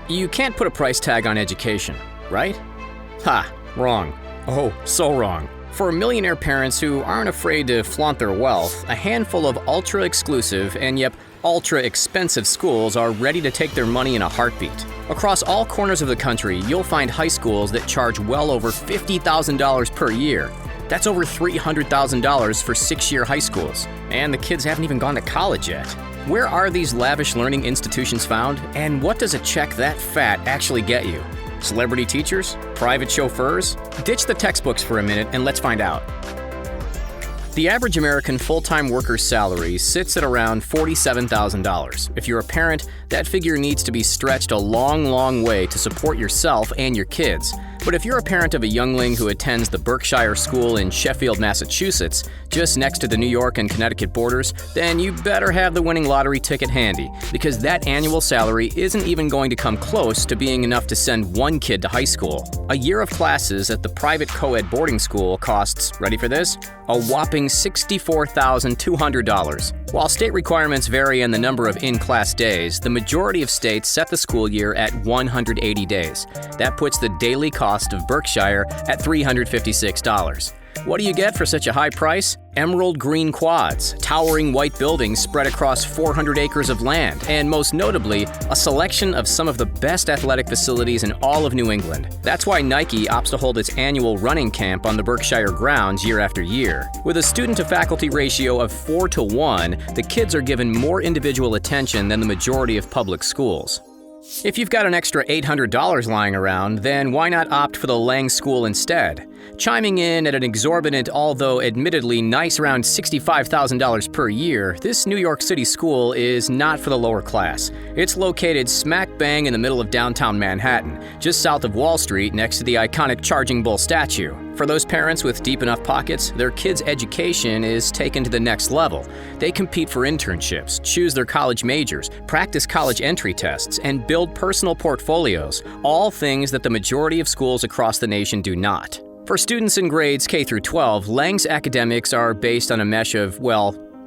You can't put a price tag on education, right? Ha, wrong. Oh, so wrong. For millionaire parents who aren't afraid to flaunt their wealth, a handful of ultra-exclusive and yet ultra-expensive schools are ready to take their money in a heartbeat. Across all corners of the country, you'll find high schools that charge well over $50,000 per year. That's over $300,000 for 6-year high schools. And the kids haven't even gone to college yet. Where are these lavish learning institutions found? And what does a check that fat actually get you? Celebrity teachers? Private chauffeurs? Ditch the textbooks for a minute and let's find out. The average American full-time worker's salary sits at around $47,000. If you're a parent, that figure needs to be stretched a long, long way to support yourself and your kids. But if you're a parent of a youngling who attends the Berkshire School in Sheffield, Massachusetts, just next to the New York and Connecticut borders, then you better have the winning lottery ticket handy, because that annual salary isn't even going to come close to being enough to send one kid to high school. A year of classes at the private co-ed boarding school costs, ready for this, a whopping $64,200. While state requirements vary in the number of in-class days, the majority of states set the school year at 180 days. That puts the daily cost of Berkshire at $356. What do you get for such a high price? Emerald green quads, towering white buildings spread across 400 acres of land, and most notably, a selection of some of the best athletic facilities in all of New England. That's why Nike opts to hold its annual running camp on the Berkshire grounds year after year. With a student-to-faculty ratio of 4-to-1, the kids are given more individual attention than the majority of public schools. If you've got an extra $800 lying around, then why not opt for the Lang School instead? Chiming in at an exorbitant, although admittedly nice around $65,000 per year, this New York City school is not for the lower class. It's located smack bang in the middle of downtown Manhattan, just south of Wall Street next to the iconic Charging Bull statue. For those parents with deep enough pockets, their kids' education is taken to the next level. They compete for internships, choose their college majors, practice college entry tests, and build personal portfolios, all things that the majority of schools across the nation do not. For students in grades K through 12, Lang's academics are based on a mesh of,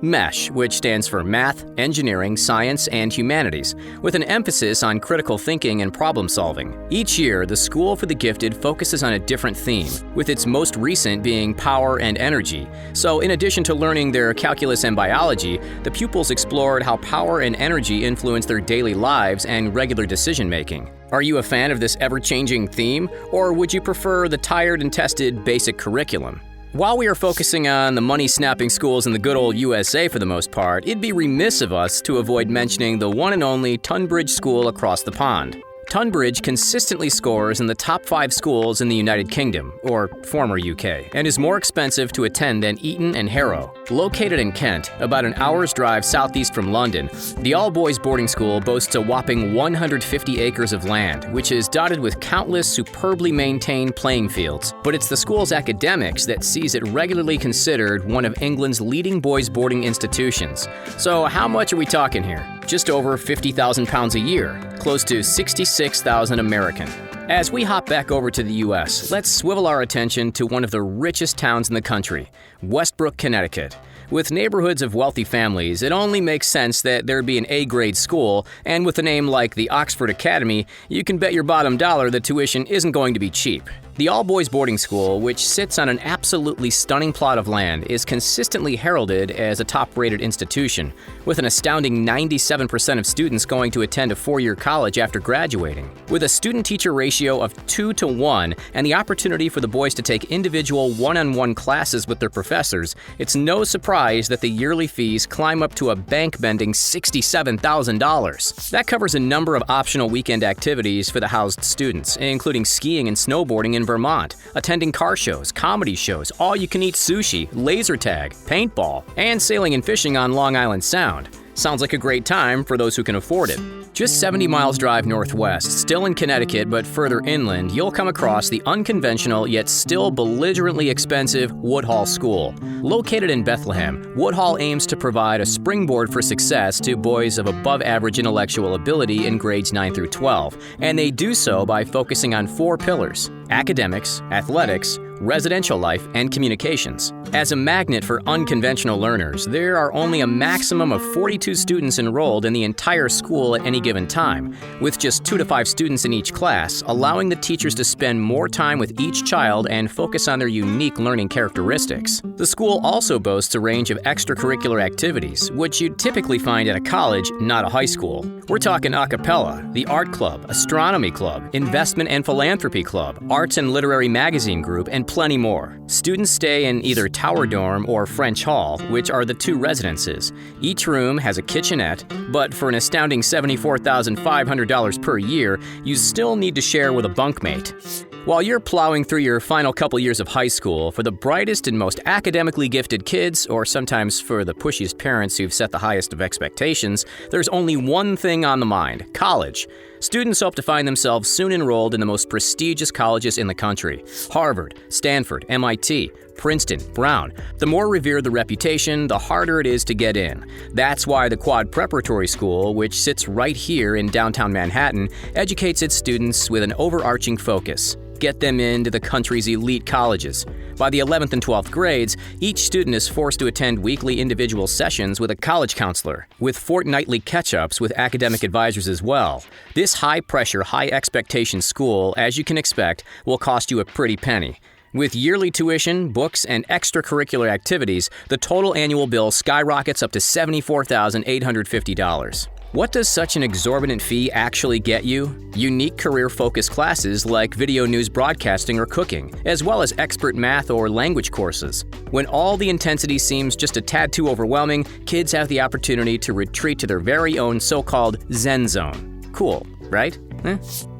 MESH, which stands for Math, Engineering, Science, and Humanities, with an emphasis on critical thinking and problem solving. Each year, the School for the Gifted focuses on a different theme, with its most recent being Power and Energy. So in addition to learning their calculus and biology, the pupils explored how power and energy influence their daily lives and regular decision-making. Are you a fan of this ever-changing theme, or would you prefer the tired and tested basic curriculum? While we are focusing on the money-snapping schools in the good old USA for the most part, it'd be remiss of us to avoid mentioning the one and only Tunbridge School across the pond. Tunbridge consistently scores in the top 5 schools in the United Kingdom, or former UK, and is more expensive to attend than Eton and Harrow. Located in Kent, about an hour's drive southeast from London, the all-boys boarding school boasts a whopping 150 acres of land, which is dotted with countless superbly maintained playing fields. But it's the school's academics that sees it regularly considered one of England's leading boys' boarding institutions. So how much are we talking here? Just over £50,000 a year, close to $66,000 American. As we hop back over to the U.S., let's swivel our attention to one of the richest towns in the country, Westbrook, Connecticut. With neighborhoods of wealthy families, it only makes sense that there be an A-grade school, and with a name like the Oxford Academy, you can bet your bottom dollar that tuition isn't going to be cheap. The all-boys boarding school, which sits on an absolutely stunning plot of land, is consistently heralded as a top-rated institution, with an astounding 97% of students going to attend a 4-year college after graduating. With a student-teacher ratio of 2-to-1 and the opportunity for the boys to take individual one-on-one classes with their professors, it's no surprise that the yearly fees climb up to a bank-bending $67,000. That covers a number of optional weekend activities for the housed students, including skiing and snowboarding in Vermont, attending car shows, comedy shows, all-you-can-eat sushi, laser tag, paintball, and sailing and fishing on Long Island Sound. Sounds like a great time for those who can afford it. Just 70 miles drive northwest, still in Connecticut but further inland, you'll come across the unconventional yet still belligerently expensive Woodhall School. Located in Bethlehem, Woodhall aims to provide a springboard for success to boys of above-average intellectual ability in grades 9 through 12, and they do so by focusing on 4 pillars: academics, athletics, residential life, and communications. As a magnet for unconventional learners, there are only a maximum of 42 students enrolled in the entire school at any given time, with just 2 to 5 students in each class, allowing the teachers to spend more time with each child and focus on their unique learning characteristics. The school also boasts a range of extracurricular activities, which you'd typically find at a college, not a high school. We're talking a cappella, the art club, astronomy club, investment and philanthropy club, arts and literary magazine group, and plenty more. Students stay in either Tower Dorm or French Hall, which are the 2 residences. Each room has a kitchenette, but for an astounding $74,500 per year, you still need to share with a bunkmate. While you're plowing through your final couple years of high school, for the brightest and most academically gifted kids, or sometimes for the pushiest parents who've set the highest of expectations, there's only one thing on the mind: college. Students hope to find themselves soon enrolled in the most prestigious colleges in the country: Harvard, Stanford, MIT, Princeton, Brown. The more revered the reputation, the harder it is to get in. That's why the Quad Preparatory School, which sits right here in downtown Manhattan, educates its students with an overarching focus: get them into the country's elite colleges. By the 11th and 12th grades, each student is forced to attend weekly individual sessions with a college counselor, with fortnightly catch-ups with academic advisors as well. This high-pressure, high-expectation school, as you can expect, will cost you a pretty penny. With yearly tuition, books, and extracurricular activities, the total annual bill skyrockets up to $74,850. What does such an exorbitant fee actually get you? Unique career-focused classes like video news broadcasting or cooking, as well as expert math or language courses. When all the intensity seems just a tad too overwhelming, kids have the opportunity to retreat to their very own so-called Zen zone. Cool, right?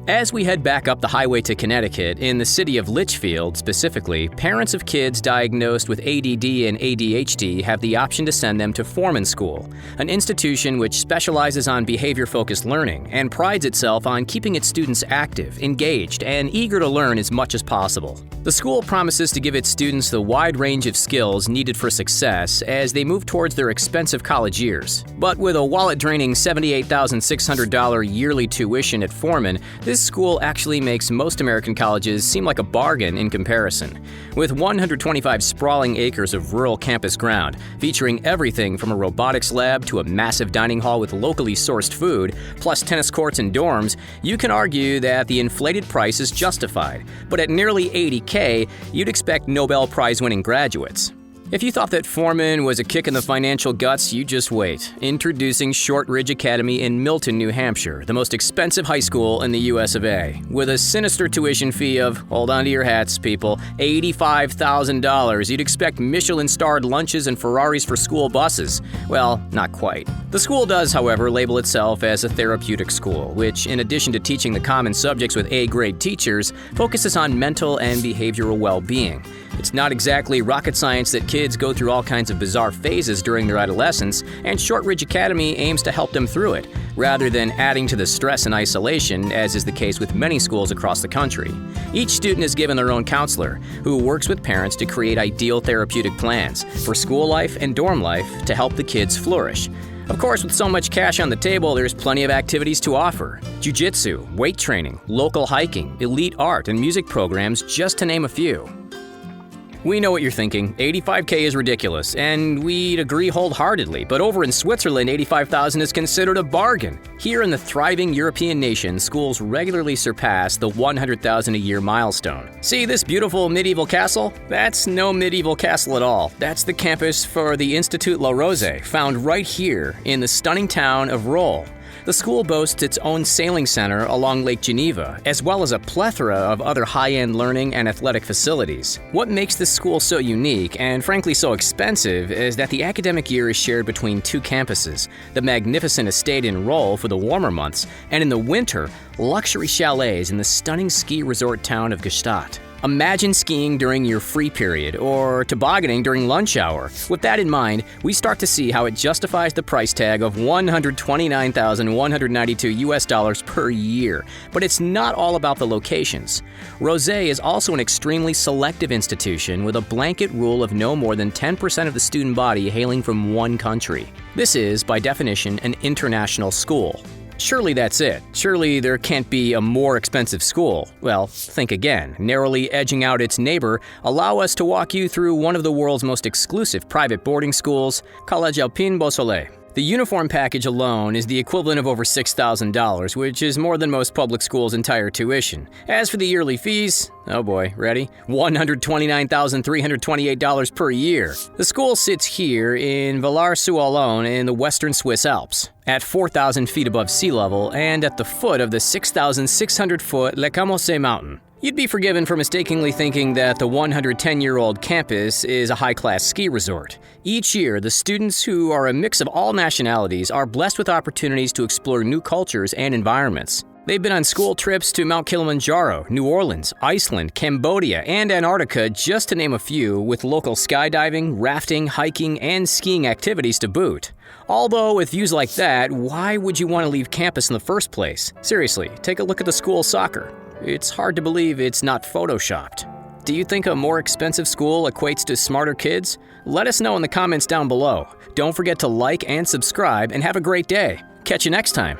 As we head back up the highway to Connecticut, in the city of Litchfield specifically, parents of kids diagnosed with ADD and ADHD have the option to send them to Foreman School, an institution which specializes on behavior-focused learning and prides itself on keeping its students active, engaged, and eager to learn as much as possible. The school promises to give its students the wide range of skills needed for success as they move towards their expensive college years. But with a wallet-draining $78,600 yearly tuition at Foreman, this school actually makes most American colleges seem like a bargain in comparison. With 125 sprawling acres of rural campus ground, featuring everything from a robotics lab to a massive dining hall with locally sourced food, plus tennis courts and dorms, you can argue that the inflated price is justified. But at nearly $80,000, you'd expect Nobel Prize-winning graduates. If you thought that Foreman was a kick in the financial guts, you just wait. Introducing Shortridge Academy in Milton, New Hampshire, the most expensive high school in the US of A. With a sinister tuition fee of, hold on to your hats, people, $85,000, you'd expect Michelin-starred lunches and Ferraris for school buses. Well, not quite. The school does, however, label itself as a therapeutic school, which, in addition to teaching the common subjects with A-grade teachers, focuses on mental and behavioral well-being. It's not exactly rocket science that kids go through all kinds of bizarre phases during their adolescence, and Shortridge Academy aims to help them through it, rather than adding to the stress and isolation, as is the case with many schools across the country. Each student is given their own counselor, who works with parents to create ideal therapeutic plans for school life and dorm life to help the kids flourish. Of course, with so much cash on the table, there's plenty of activities to offer. Jiu-jitsu, weight training, local hiking, elite art and music programs, just to name a few. We know what you're thinking. $85,000 is ridiculous, and we'd agree wholeheartedly. But over in Switzerland, $85,000 is considered a bargain. Here in the thriving European nation, schools regularly surpass the $100,000 a year milestone. See this beautiful medieval castle? That's no medieval castle at all. That's the campus for the Institut La Rose, found right here in the stunning town of Rolle. The school boasts its own sailing center along Lake Geneva, as well as a plethora of other high-end learning and athletic facilities. What makes this school so unique, and frankly so expensive, is that the academic year is shared between 2 campuses, the magnificent estate in Rolle for the warmer months, and in the winter, luxury chalets in the stunning ski resort town of Gstaad. Imagine skiing during your free period, or tobogganing during lunch hour. With that in mind, we start to see how it justifies the price tag of $129,192 per year. But it's not all about the locations. Rosé is also an extremely selective institution with a blanket rule of no more than 10% of the student body hailing from one country. This is, by definition, an international school. Surely that's it. Surely there can't be a more expensive school. Well, think again. Narrowly edging out its neighbor, allow us to walk you through one of the world's most exclusive private boarding schools, Collège Alpin Beausoleil. The uniform package alone is the equivalent of over $6,000, which is more than most public schools' entire tuition. As for the yearly fees, oh boy, ready? $129,328 per year. The school sits here in Villars-sur-Olonne in the western Swiss Alps, at 4,000 feet above sea level and at the foot of the 6,600-foot Le Camosset mountain. You'd be forgiven for mistakenly thinking that the 110-year-old campus is a high-class ski resort. Each year, the students, who are a mix of all nationalities, are blessed with opportunities to explore new cultures and environments. They've been on school trips to Mount Kilimanjaro, New Orleans, Iceland, Cambodia, and Antarctica, just to name a few, with local skydiving, rafting, hiking, and skiing activities to boot. Although, with views like that, why would you want to leave campus in the first place? Seriously, take a look at the school soccer. It's hard to believe it's not photoshopped. Do you think a more expensive school equates to smarter kids? Let us know in the comments down below. Don't forget to like and subscribe, and have a great day. Catch you next time.